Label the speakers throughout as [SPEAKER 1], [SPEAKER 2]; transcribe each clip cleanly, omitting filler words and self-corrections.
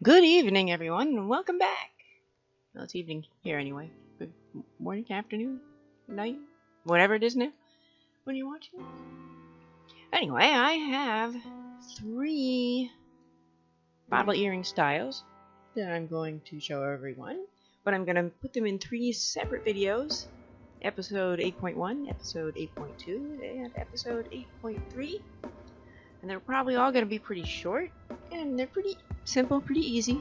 [SPEAKER 1] Good evening, everyone, and welcome back. Well, it's evening here anyway. Good morning, afternoon, night, whatever it is now when you're watching. Anyway, I have 3 bottle earring styles that I'm going to show everyone, but I'm going to put them in 3 separate videos. Episode 8.1, Episode 8.2, and Episode 8.3. And they're probably all going to be pretty short, and they're pretty simple, pretty easy,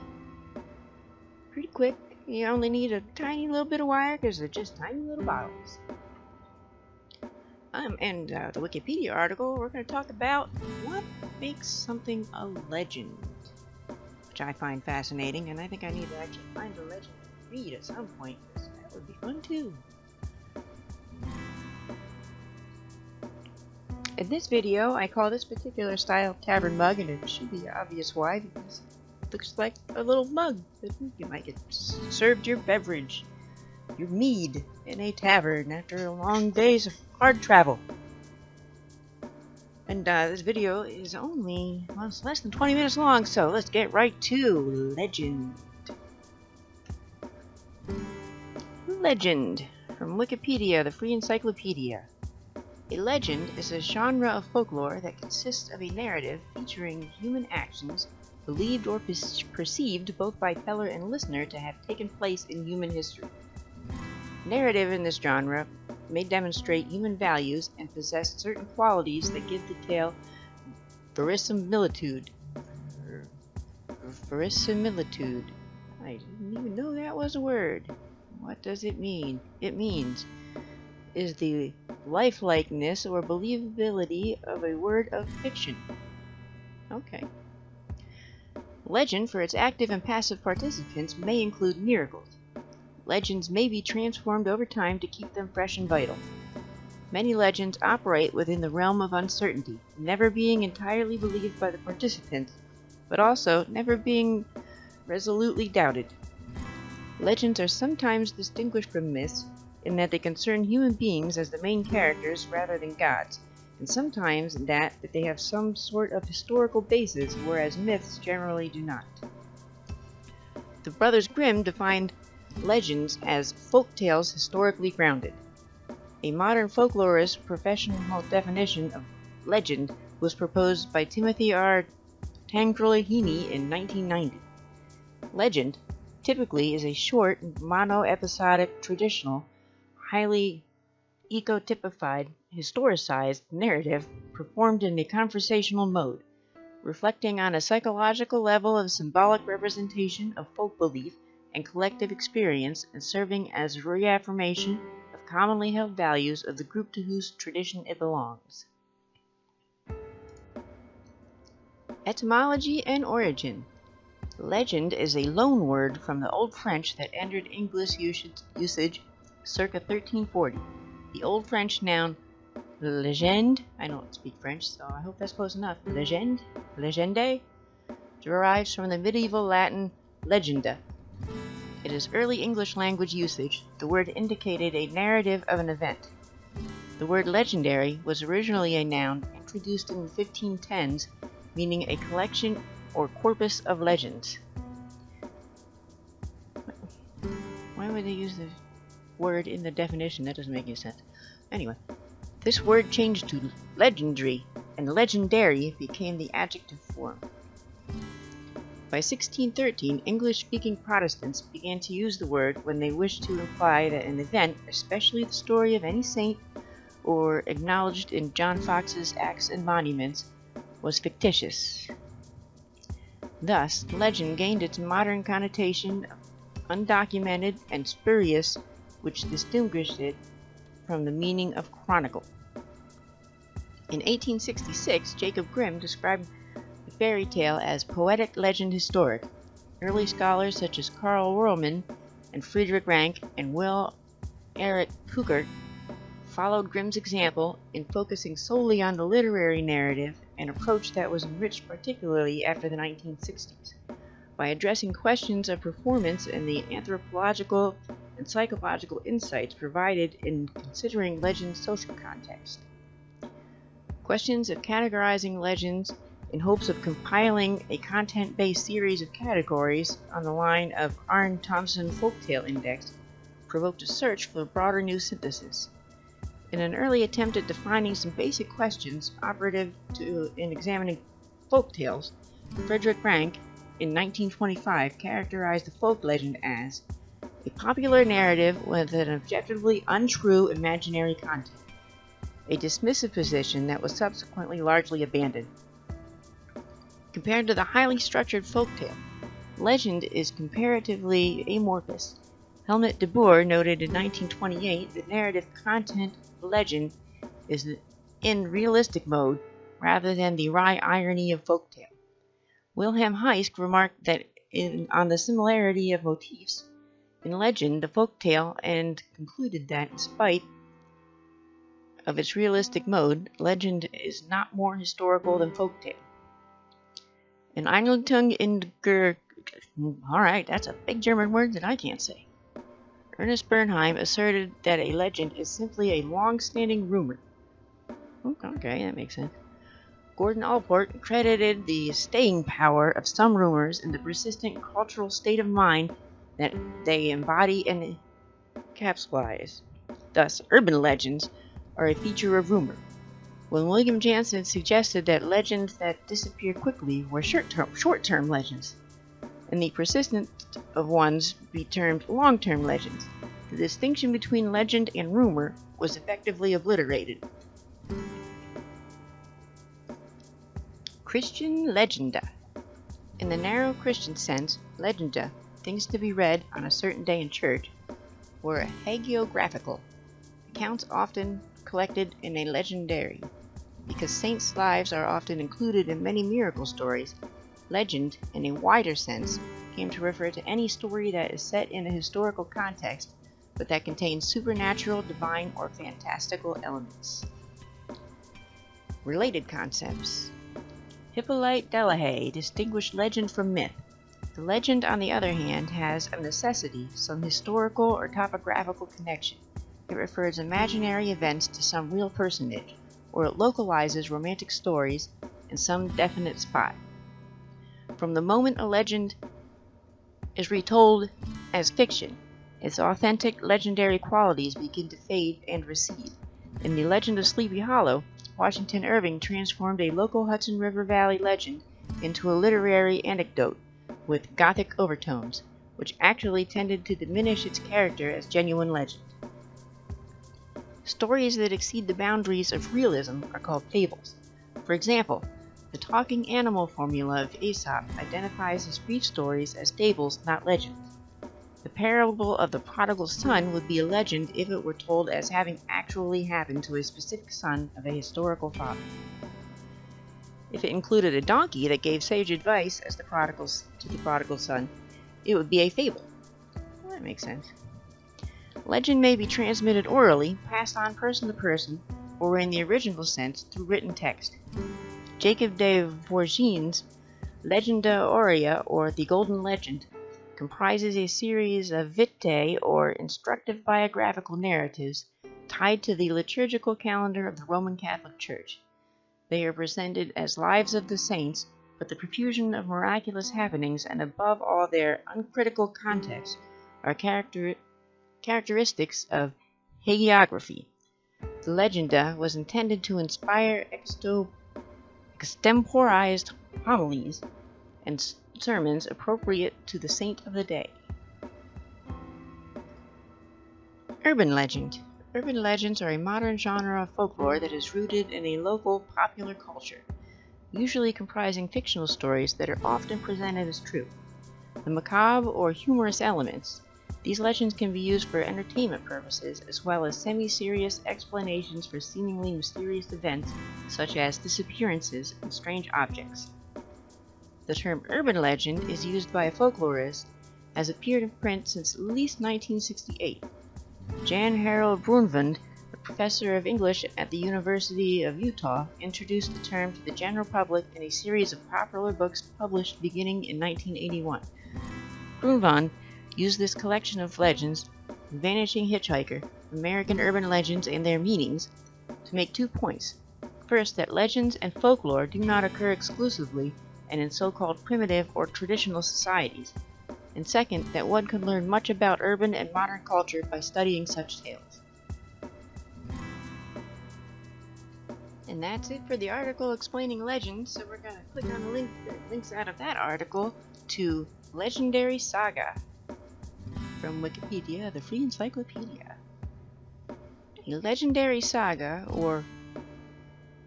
[SPEAKER 1] pretty quick. You only need a tiny little bit of wire because they're just tiny little bottles. And the Wikipedia article, we're going to talk about what makes something a legend, which I find fascinating, and I think I need to actually find a legend to read at some point, because that would be fun too. In this video, I call this particular style Tavern Mug, and it should be obvious why, because it looks like a little mug that you might get served your beverage, your mead, in a tavern after long days of hard travel. And this video is only, well, it's less than 20 minutes long, so let's get right to legend. Legend, from Wikipedia, the free encyclopedia. A legend is a genre of folklore that consists of a narrative featuring human actions believed or perceived both by teller and listener to have taken place in human history. Narrative in this genre may demonstrate human values and possess certain qualities that give the tale verisimilitude. Verisimilitude. I didn't even know that was a word. What does it mean? It means is the lifelikeness or believability of a word of fiction. Okay. Legend, for its active and passive participants, may include miracles. Legends may be transformed over time to keep them fresh and vital. Many legends operate within the realm of uncertainty, never being entirely believed by the participants, but also never being resolutely doubted. Legends are sometimes distinguished from myths in that they concern human beings as the main characters rather than gods, and sometimes that they have some sort of historical basis, whereas myths generally do not. The Brothers Grimm defined legends as folk tales historically grounded. A modern folklorist professional definition of legend was proposed by Timothy R. Tangrolini in 1990. Legend typically is a short, mono-episodic, traditional, highly ecotypified, historicized narrative performed in a conversational mode, reflecting on a psychological level of symbolic representation of folk belief and collective experience, and serving as reaffirmation of commonly held values of the group to whose tradition it belongs. Etymology and origin. Legend is a loan word from the Old French that entered English usage circa 1340. The Old French noun legende, I don't speak French, so I hope that's close enough, legende, derives from the medieval Latin legenda. In its early English language usage, the word indicated a narrative of an event. The word legendary was originally a noun introduced in the 1510s, meaning a collection or corpus of legends. Why would they use the word in the definition? That doesn't make any sense. Anyway, this word changed to legendary, and legendary became the adjective form. By 1613, English-speaking Protestants began to use the word when they wished to imply that an event, especially the story of any saint or acknowledged in John Fox's Acts and Monuments, was fictitious. Thus, legend gained its modern connotation of undocumented and spurious, which distinguished it from the meaning of chronicle. In 1866, Jacob Grimm described the fairy tale as poetic legend historic. Early scholars such as Karl Röhrmann and Friedrich Rank and Will Erik Kukert followed Grimm's example in focusing solely on the literary narrative, an approach that was enriched particularly after the 1960s, by addressing questions of performance and the anthropological and psychological insights provided in considering legend's social context. Questions of categorizing legends in hopes of compiling a content-based series of categories on the line of Arne Thompson Folktale Index, provoked a search for a broader new synthesis. In an early attempt at defining some basic questions operative in examining folktales, Frederick Rank, in 1925, characterized a folk legend as a popular narrative with an objectively untrue imaginary content, a dismissive position that was subsequently largely abandoned. Compared to the highly structured folktale, legend is comparatively amorphous. Helmut de Boer noted in 1928 that narrative content of legend is in realistic mode rather than the wry irony of folktale. Wilhelm Heisk remarked that on the similarity of motifs in legend, the folktale, and concluded that in spite of its realistic mode, legend is not more historical than folktale. In Einleitung in alright, that's a big German word that I can't say. Ernest Bernheim asserted that a legend is simply a long-standing rumor. Okay, that makes sense. Gordon Allport credited the staying power of some rumors in the persistent cultural state of mind that they embody and encapsulize. Thus, urban legends are a feature of rumor, when William Jansen suggested that legends that disappear quickly were short-term legends, and the persistent of ones be termed long-term legends. The distinction between legend and rumor was effectively obliterated. Christian legenda. In the narrow Christian sense, legenda, things to be read on a certain day in church, were hagiographical, accounts often collected in a legendary. Because saints' lives are often included in many miracle stories, legend, in a wider sense, came to refer to any story that is set in a historical context, but that contains supernatural, divine, or fantastical elements. Related concepts. Hippolyte Delahaye distinguished legend from myth. The legend, on the other hand, has of necessity some historical or topographical connection. It refers imaginary events to some real personage, or it localizes romantic stories in some definite spot. From the moment a legend is retold as fiction, its authentic legendary qualities begin to fade and recede. In The Legend of Sleepy Hollow, Washington Irving transformed a local Hudson River Valley legend into a literary anecdote with Gothic overtones, which actually tended to diminish its character as genuine legend. Stories that exceed the boundaries of realism are called fables. For example, the talking animal formula of Aesop identifies his brief stories as fables, not legends. The parable of the prodigal son would be a legend if it were told as having actually happened to a specific son of a historical father. If it included a donkey that gave sage advice to the prodigal son, it would be a fable. Well, that makes sense. Legend may be transmitted orally, passed on person to person, or in the original sense through written text. Jacob de Vorgin's Legenda Aurea, or The Golden Legend, comprises a series of vitae, or instructive biographical narratives, tied to the liturgical calendar of the Roman Catholic Church. They are presented as lives of the saints, but the profusion of miraculous happenings and above all their uncritical context are characteristics of hagiography. The legenda was intended to inspire extemporized homilies and sermons appropriate to the saint of the day. Urban legend. Urban legends are a modern genre of folklore that is rooted in a local popular culture, usually comprising fictional stories that are often presented as true. The macabre or humorous elements. These legends can be used for entertainment purposes as well as semi-serious explanations for seemingly mysterious events such as disappearances and strange objects. The term urban legend is used by a folklorist, has appeared in print since at least 1968. Jan Harold Brunvand, a professor of English at the University of Utah, introduced the term to the general public in a series of popular books published beginning in 1981. Brunvand used this collection of legends, Vanishing Hitchhiker, American Urban Legends and Their Meanings, to make 2 points. First, that legends and folklore do not occur exclusively and in so-called primitive or traditional societies. And second, that one can learn much about urban and modern culture by studying such tales. And that's it for the article explaining legends, so we're going to click on the link that links out of that article to Legendary Saga from Wikipedia, the free encyclopedia. A legendary saga, or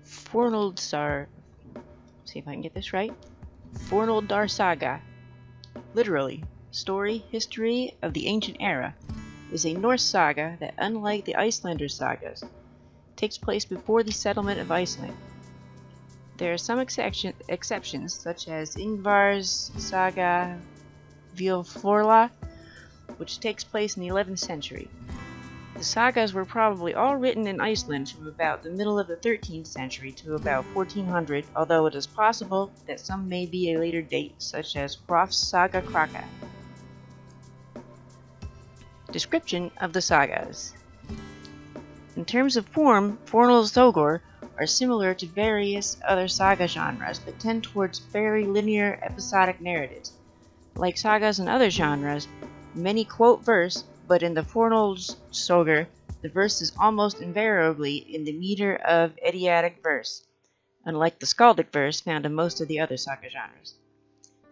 [SPEAKER 1] Fornaldar, see if I can get this right, Fornaldar Saga, literally, story, history of the ancient era, is a Norse saga that, unlike the Icelander sagas, takes place before the settlement of Iceland. There are some exceptions, such as Ingvar's saga Viðaflola, which takes place in the 11th century. The sagas were probably all written in Iceland from about the middle of the 13th century to about 1400, although it is possible that some may be a later date, such as Hrafn's Saga Kraka. Description of the sagas. In terms of form, Fornaldarsögur are similar to various other saga genres, but tend towards very linear episodic narratives. Like sagas in other genres, many quote verse, but in the Fornaldarsögur, the verse is almost invariably in the meter of Eddiatic verse, unlike the skaldic verse found in most of the other saga genres.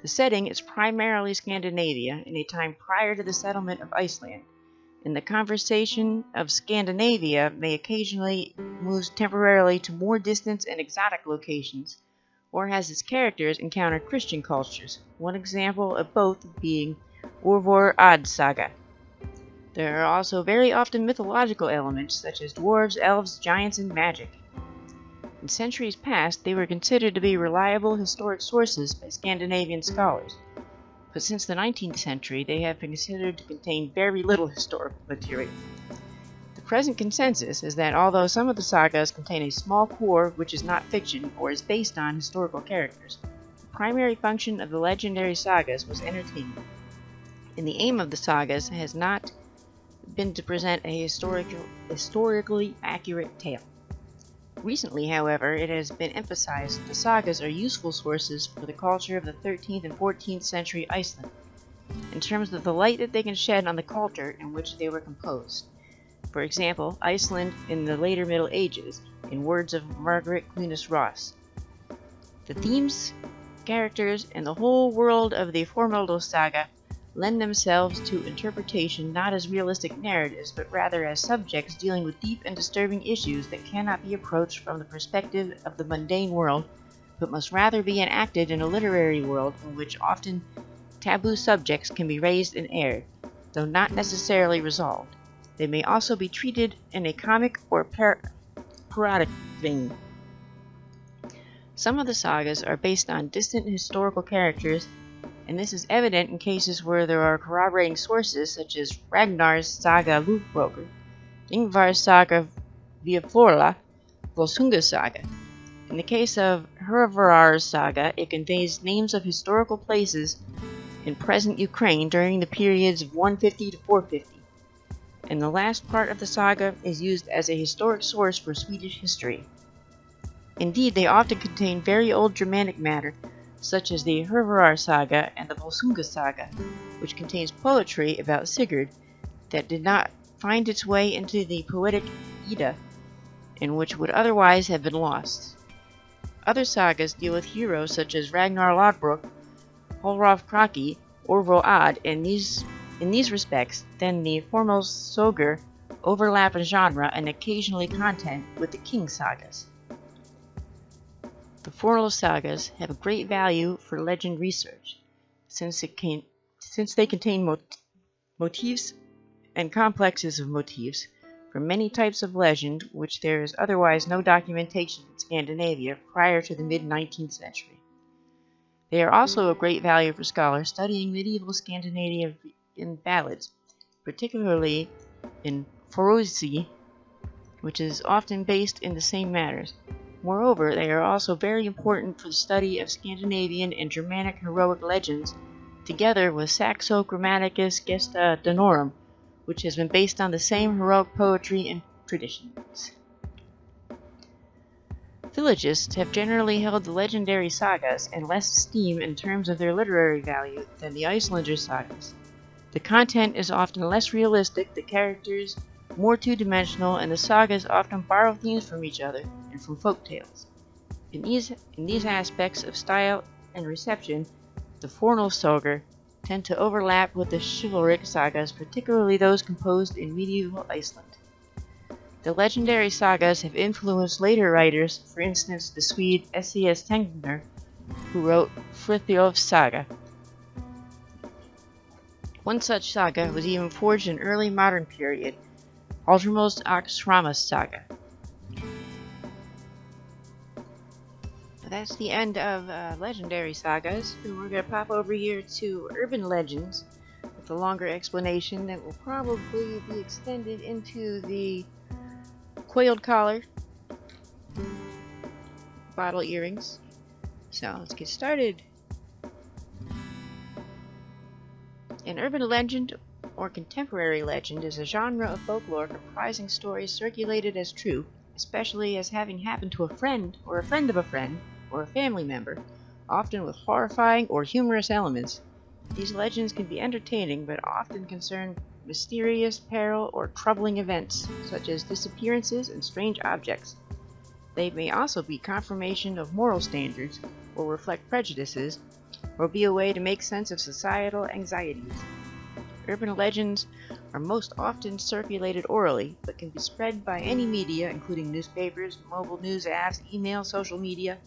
[SPEAKER 1] The setting is primarily Scandinavia, in a time prior to the settlement of Iceland, and the conversation of Scandinavia may occasionally move temporarily to more distant and exotic locations, or has its characters encounter Christian cultures, one example of both being Orvar Odd Saga. There are also very often mythological elements such as dwarves, elves, giants, and magic. In centuries past, they were considered to be reliable historic sources by Scandinavian scholars, but since the 19th century they have been considered to contain very little historical material. The present consensus is that although some of the sagas contain a small core which is not fiction or is based on historical characters, the primary function of the legendary sagas was entertainment, and the aim of the sagas has not been to present a historically accurate tale. Recently, however, it has been emphasized that the sagas are useful sources for the culture of the 13th and 14th century Iceland, in terms of the light that they can shed on the culture in which they were composed. For example, Iceland in the later Middle Ages, in words of Margaret Clunas Ross. The themes, characters, and the whole world of the Fornaldar Saga lend themselves to interpretation not as realistic narratives, but rather as subjects dealing with deep and disturbing issues that cannot be approached from the perspective of the mundane world, but must rather be enacted in a literary world in which often taboo subjects can be raised and aired, though not necessarily resolved. They may also be treated in a comic or parodic vein. Some of the sagas are based on distant historical characters, and this is evident in cases where there are corroborating sources such as Ragnar's Saga Lúðbrókr, Ingvar's Saga Viðaflola, Volsunga's Saga. In the case of Hervarar's Saga, it contains names of historical places in present Ukraine during the periods of 150 to 450, and the last part of the saga is used as a historic source for Swedish history. Indeed, they often contain very old Germanic matter, such as the Hervarar Saga and the Volsunga Saga, which contains poetry about Sigurd that did not find its way into the poetic Edda, and which would otherwise have been lost. Other sagas deal with heroes such as Ragnar Lodbrok, Hrafn Kraki, Orvar Odd, and in these respects, then the Fornaldarsögur overlap in genre and occasionally content with the King sagas. The Fornal sagas have a great value for legend research, since they contain motifs and complexes of motifs from many types of legend which there is otherwise no documentation in Scandinavia prior to the mid-19th century. They are also of great value for scholars studying medieval Scandinavian ballads, particularly in Faroese, which is often based in the same matters. Moreover, they are also very important for the study of Scandinavian and Germanic heroic legends, together with Saxo Grammaticus Gesta Danorum, which has been based on the same heroic poetry and traditions. Villagists have generally held the legendary sagas in less esteem in terms of their literary value than the Icelander sagas. The content is often less realistic, the characters more two-dimensional, and the sagas often borrow themes from each other and from folk tales. In these aspects of style and reception, the Fornalsogur tend to overlap with the chivalric sagas, particularly those composed in medieval Iceland. The legendary sagas have influenced later writers, for instance the Swede S.C.S. Tengner, who wrote Frithjof's saga. One such saga was even forged in early modern period, Hallgrím's Axrama's saga. That's the end of legendary sagas, and we're going to pop over here to urban legends with a longer explanation that will probably be extended into the coiled collar bottle earrings. So let's get started. An urban legend or contemporary legend is a genre of folklore comprising stories circulated as true, especially as having happened to a friend or a friend of a friend or a family member, often with horrifying or humorous elements. These legends can be entertaining but often concern mysterious peril or troubling events, such as disappearances and strange objects. They may also be confirmation of moral standards, or reflect prejudices, or be a way to make sense of societal anxieties. Urban legends are most often circulated orally, but can be spread by any media, including newspapers, mobile news apps, email, social media.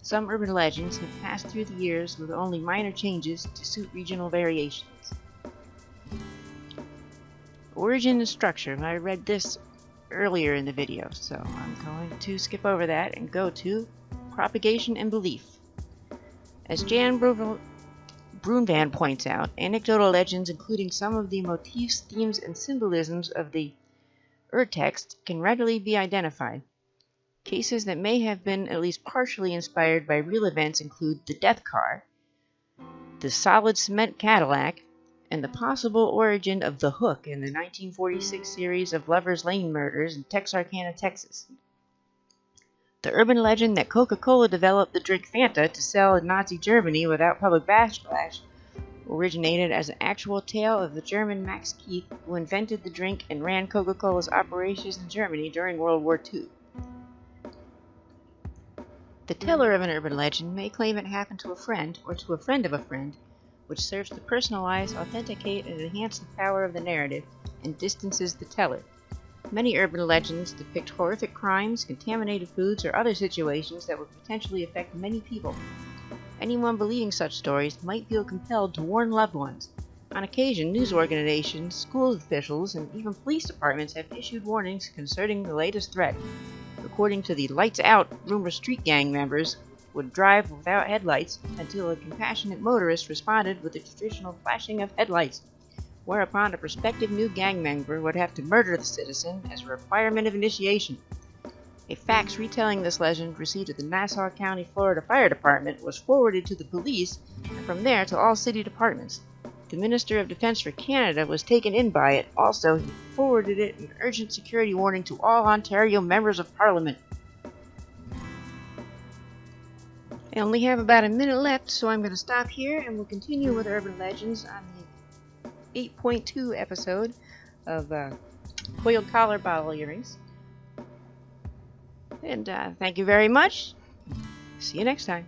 [SPEAKER 1] Some urban legends have passed through the years with only minor changes to suit regional variations. Origin and structure. I read this earlier in the video, so I'm going to skip over that and go to propagation and belief. As Jan Broonvan points out, anecdotal legends including some of the motifs, themes, and symbolisms of the urtext can readily be identified. Cases that may have been at least partially inspired by real events include the death car, the solid cement Cadillac, and the possible origin of the hook in the 1946 series of Lover's Lane murders in Texarkana, Texas. The urban legend that Coca-Cola developed the drink Fanta to sell in Nazi Germany without public backlash originated as an actual tale of the German Max Keith, who invented the drink and ran Coca-Cola's operations in Germany during World War II. The teller of an urban legend may claim it happened to a friend or to a friend of a friend, which serves to personalize, authenticate, and enhance the power of the narrative and distances the teller. Many urban legends depict horrific crimes, contaminated foods, or other situations that would potentially affect many people. Anyone believing such stories might feel compelled to warn loved ones. On occasion, news organizations, school officials, and even police departments have issued warnings concerning the latest threat. According to the Lights Out, rumor street gang members would drive without headlights until a compassionate motorist responded with the traditional flashing of headlights, whereupon a prospective new gang member would have to murder the citizen as a requirement of initiation. A fax retelling this legend received at the Nassau County, Florida Fire Department was forwarded to the police and from there to all city departments. The Minister of Defense for Canada was taken in by it. Also, he forwarded it an urgent security warning to all Ontario members of Parliament. I only have about a minute left, so I'm going to stop here and we'll continue with urban legends on the 8.2 episode of Coiled Collar Bottle Earrings. And thank you very much. See you next time.